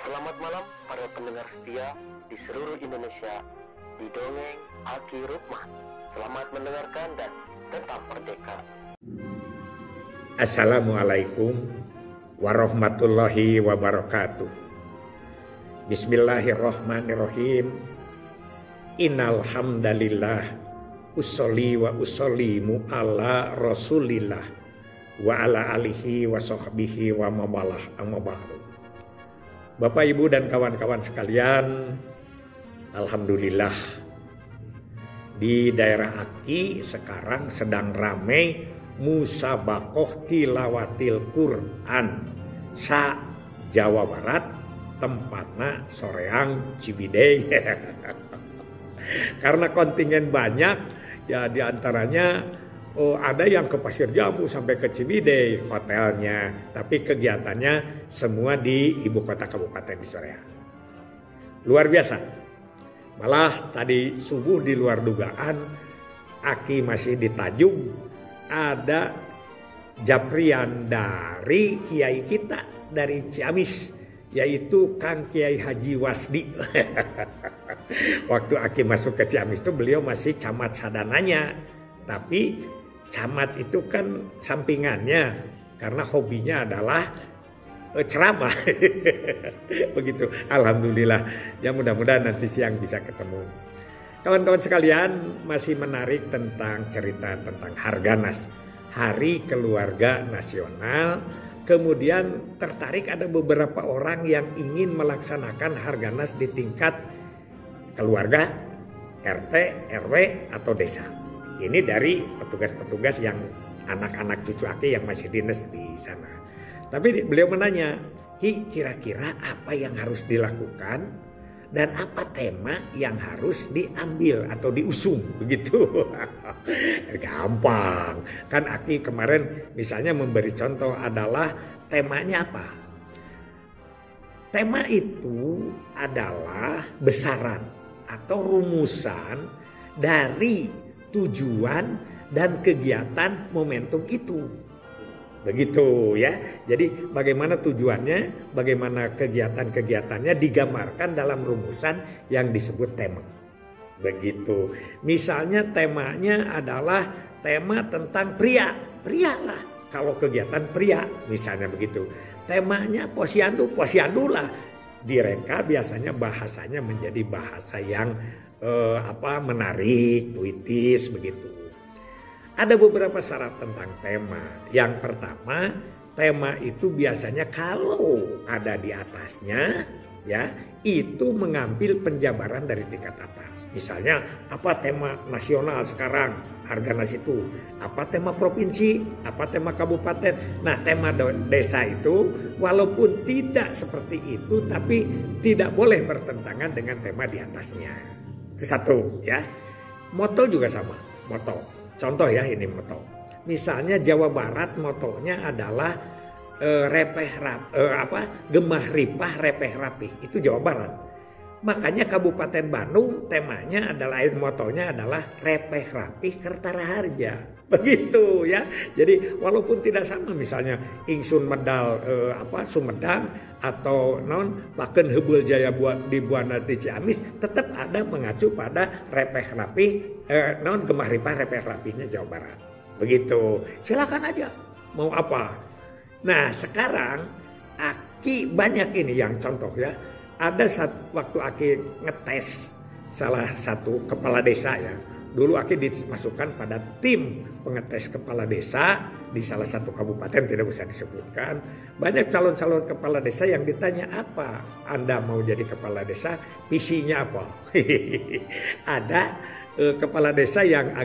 Selamat malam para pendengar setia di seluruh Indonesia di Dongeng Aki Rukman. Selamat mendengarkan dan tetap merdeka. Assalamualaikum warahmatullahi wabarakatuh. Bismillahirrahmanirrahim. Innal hamdalillah usolli wa usollimu ala rasulillah wa ala alihi wa sahbihi wa mawalah amma ba'du. Bapak, Ibu, dan kawan-kawan sekalian, alhamdulillah di daerah Aki sekarang sedang ramai musabaqoh tilawatil Quran sa Jawa Barat, tempatna soreang Ciwidey. Karena kontingen banyak, ya diantaranya ada yang ke Pasir Jambu sampai ke Ciwidey hotelnya, tapi kegiatannya semua di ibu kota kabupaten di Soreang. Luar biasa. Malah tadi subuh di luar dugaan, Aki masih di Tanjung, ada japrian dari kiai kita dari Ciamis, yaitu Kang Kiai Haji Wasdi. Waktu Aki masuk ke Ciamis itu beliau masih camat sadananya, tapi camat itu kan sampingannya karena hobinya adalah ceramah. Begitu. Alhamdulillah. Ya mudah-mudahan nanti siang bisa ketemu. Kawan-kawan sekalian, masih menarik tentang cerita tentang Harganas, Hari Keluarga Nasional. Kemudian tertarik ada beberapa orang yang ingin melaksanakan Harganas di tingkat keluarga, RT, RW, atau desa. Ini dari petugas-petugas yang anak-anak cucu Aki yang masih dinas di sana. Tapi beliau menanya, kira-kira apa yang harus dilakukan dan apa tema yang harus diambil atau diusung begitu. Gampang. Kan Aki kemarin misalnya memberi contoh adalah temanya apa? Tema itu adalah besaran atau rumusan dari tujuan dan kegiatan momentum itu. Begitu ya. Jadi bagaimana tujuannya, bagaimana kegiatan-kegiatannya digambarkan dalam rumusan yang disebut tema. Begitu. Misalnya temanya adalah tema tentang pria. Pria lah. Kalau kegiatan pria misalnya begitu. Temanya posyandu, posyandu lah. Direka biasanya bahasanya menjadi bahasa yang menarik, puitis begitu. Ada beberapa syarat tentang tema. Yang pertama, tema itu biasanya kalau ada di atasnya, ya itu mengambil penjabaran dari tingkat atas. Misalnya apa tema nasional sekarang, Harganas itu, apa tema provinsi, apa tema kabupaten. Nah, tema desa itu walaupun tidak seperti itu, tapi tidak boleh bertentangan dengan tema di atasnya. Itu satu ya. Moto juga sama, moto. Contoh ya ini moto. Misalnya Jawa Barat motonya adalah gemah ripah repeh rapih. Itu Jawa Barat. Makanya Kabupaten Bandung temanya adalah motonya adalah repeh rapih kertara harja. Begitu ya. Jadi walaupun tidak sama misalnya ingsun medal Sumedang atau bahkan hebeul jaya buat di Buana di Ciamis, tetap ada mengacu pada repeh rapih gemah ripah repeh rapihnya Jawa Barat. Begitu. Silakan aja mau apa. Nah, sekarang Aki banyak ini yang contoh ya. Ada waktu Aki ngetes salah satu kepala desa ya. Dulu Aki dimasukkan pada tim pengetes kepala desa di salah satu kabupaten, tidak usah disebutkan. Banyak calon-calon kepala desa yang ditanya, apa Anda mau jadi kepala desa, visinya apa? Ada kepala desa yang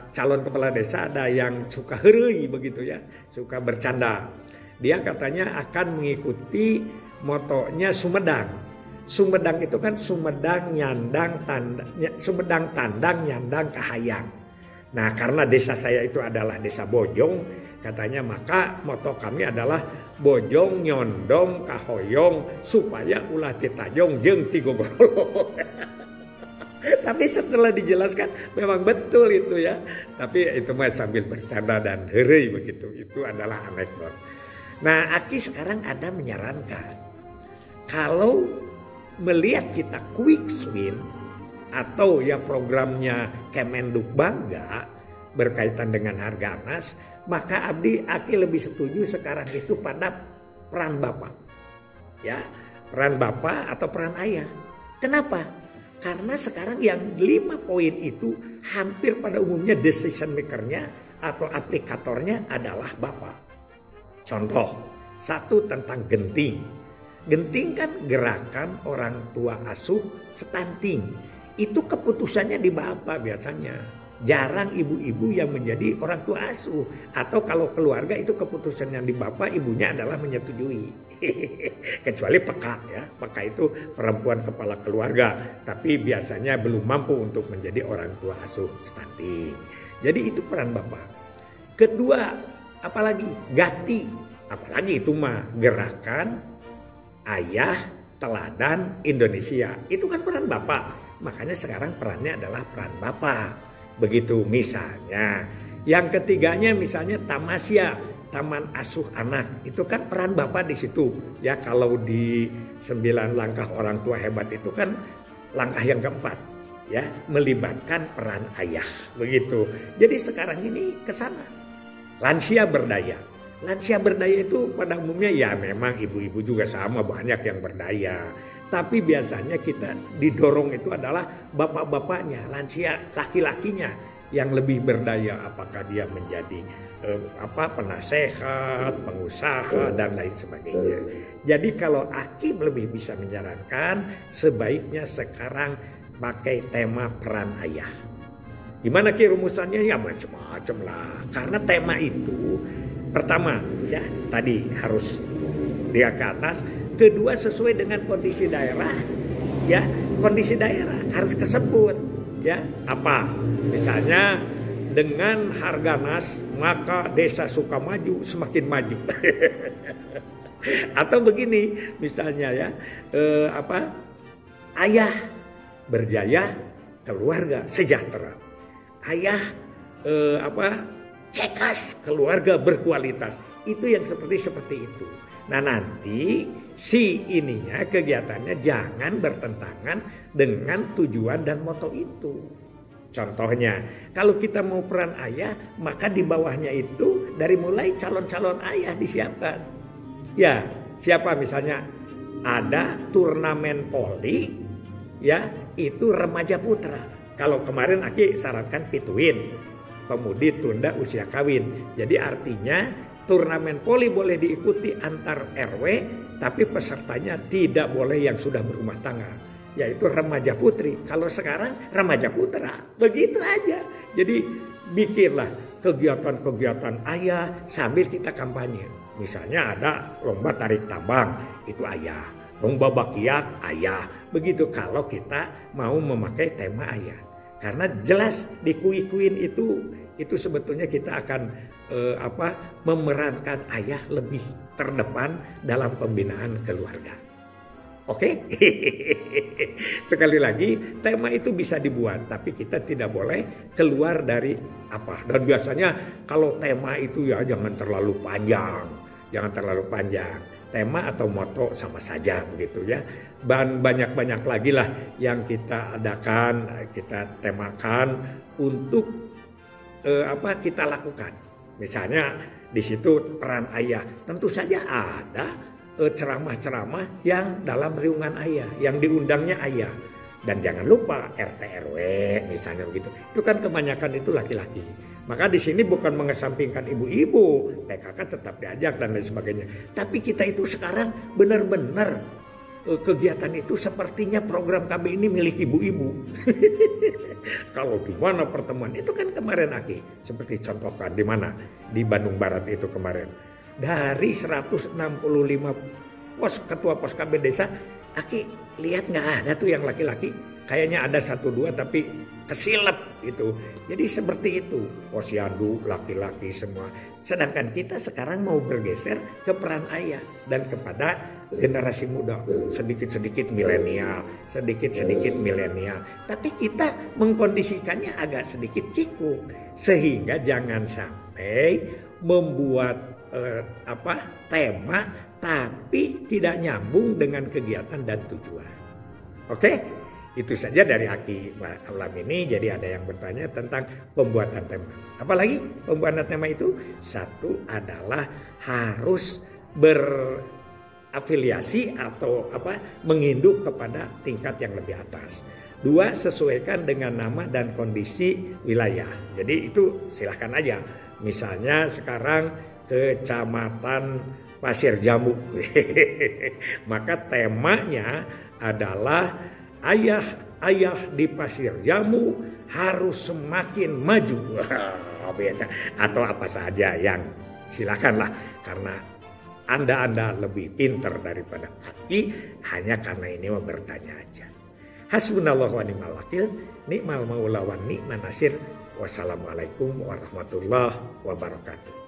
calon kepala desa ada yang suka heureuy begitu ya, suka bercanda. Dia katanya akan mengikuti motonya Sumedang. Sumedang itu kan Sumedang tandang nyandang kahayang. Nah, karena desa saya itu adalah desa Bojong, katanya maka moto kami adalah Bojong nyondong kahoyong supaya ulah citajong jeung tigogoro. Tapi setelah dijelaskan memang betul itu ya. Tapi itu mah sambil bercanda dan heureuy begitu. Itu adalah anekdot. Nah, Aki sekarang ada menyarankan kalau melihat kita quick win atau ya programnya Kemenduk Bangga berkaitan dengan Harganas, maka Aki lebih setuju sekarang itu pada peran bapak. Ya, peran bapak atau peran ayah. Kenapa? Karena sekarang yang 5 poin itu hampir pada umumnya decision makernya atau aplikatornya adalah bapak. Contoh, 1 tentang genting. Genting kan gerakan orang tua asuh stunting. Itu keputusannya di bapak biasanya. Jarang ibu-ibu yang menjadi orang tua asuh. Atau kalau keluarga itu keputusan yang di bapak, ibunya adalah menyetujui. Kecuali peka ya. Peka itu perempuan kepala keluarga. Tapi biasanya belum mampu untuk menjadi orang tua asuh stunting. Jadi itu peran bapak. Kedua, apalagi? Gati. Apalagi itu mah gerakan ayah teladan Indonesia. Itu kan peran bapak. Makanya sekarang perannya adalah peran bapak. Begitu misalnya. Yang ketiganya misalnya Tamasya, Taman Asuh Anak. Itu kan peran bapak di situ. Ya kalau di 9 langkah orang tua hebat itu kan langkah yang keempat. Ya, melibatkan peran ayah. Begitu. Jadi sekarang ini ke sana. Lansia berdaya. Lansia berdaya itu pada umumnya ya memang ibu-ibu juga sama banyak yang berdaya. Tapi biasanya kita didorong itu adalah bapak-bapaknya, lansia laki-lakinya yang lebih berdaya. Apakah dia menjadi penasehat, pengusaha dan lain sebagainya. Jadi kalau Aki lebih bisa menyarankan sebaiknya sekarang pakai tema peran ayah. Gimana Ki rumusannya? Ya macam-macam lah. Karena tema itu pertama ya tadi harus dia ke atas. Kedua sesuai dengan kondisi daerah. Ya kondisi daerah harus kesebut. Ya apa? Misalnya dengan Harganas maka desa Sukamaju semakin maju. Atau begini misalnya ya ayah berjaya keluarga sejahtera. Ayah cekas keluarga berkualitas. Itu yang seperti itu. Nah nanti si ininya kegiatannya jangan bertentangan dengan tujuan dan moto itu. Contohnya kalau kita mau peran ayah maka di bawahnya itu dari mulai calon-calon ayah disiapkan. Ya siapa misalnya ada turnamen poli ya itu remaja putra. Kalau kemarin Aki sarankan pituin. Pemudi tunda usia kawin. Jadi artinya turnamen poli boleh diikuti antar RW, tapi pesertanya tidak boleh yang sudah berumah tangga, yaitu remaja putri. Kalau sekarang remaja putra, begitu aja. Jadi bikinlah kegiatan-kegiatan ayah sambil kita kampanye. Misalnya ada lomba tarik tambang, itu ayah. Lomba bakiak, ayah. Begitu kalau kita mau memakai tema ayah. Karena jelas di kui-kuin itu sebetulnya kita akan memerankan ayah lebih terdepan dalam pembinaan keluarga. Oke? Sekali lagi tema itu bisa dibuat tapi kita tidak boleh keluar dari apa. Dan biasanya kalau tema itu ya jangan terlalu panjang. Jangan terlalu panjang. Tema atau moto sama saja begitu ya. Dan banyak-banyak lagi lah yang kita adakan, kita temakan untuk kita lakukan. Misalnya di situ peran ayah. Tentu saja ada ceramah-ceramah yang dalam riungan ayah, yang diundangnya ayah. Dan jangan lupa RT RW misalnya begitu. Itu kan kebanyakan itu laki-laki. Maka di sini bukan mengesampingkan ibu-ibu, PKK tetap diajak dan lain sebagainya. Tapi kita itu sekarang benar-benar kegiatan itu sepertinya program KB ini milik ibu-ibu. Kalau di mana pertemuan itu kan kemarin Aki seperti contohkan di mana di Bandung Barat itu kemarin dari 165 ketua pos KB desa Aki lihat nggak ada tuh yang laki-laki. Kayaknya ada 1-2 tapi kesilap gitu. Jadi seperti itu. Posyandu, laki-laki semua. Sedangkan kita sekarang mau bergeser ke peran ayah. Dan kepada generasi muda. Sedikit-sedikit milenial. Sedikit-sedikit milenial. Tapi kita mengkondisikannya agak sedikit kikuk. Sehingga jangan sampai membuat tema tapi tidak nyambung dengan kegiatan dan tujuan. Oke? Itu saja dari Aki Alam ini. Jadi ada yang bertanya tentang pembuatan tema. Apalagi pembuatan tema itu? Satu adalah harus berafiliasi atau menginduk kepada tingkat yang lebih atas. Dua, sesuaikan dengan nama dan kondisi wilayah. Jadi itu silahkan aja. Misalnya sekarang Kecamatan Pasir Jambu. Maka temanya adalah ayah di Pasir Jambu harus semakin maju. Atau apa saja yang silakanlah, karena Anda lebih pintar daripada Aki, hanya karena ini mau bertanya aja. Hasbunallahu wa ni'mal wakil, ni'mal maula wa ni'man nasir. Wassalamualaikum warahmatullahi wabarakatuh.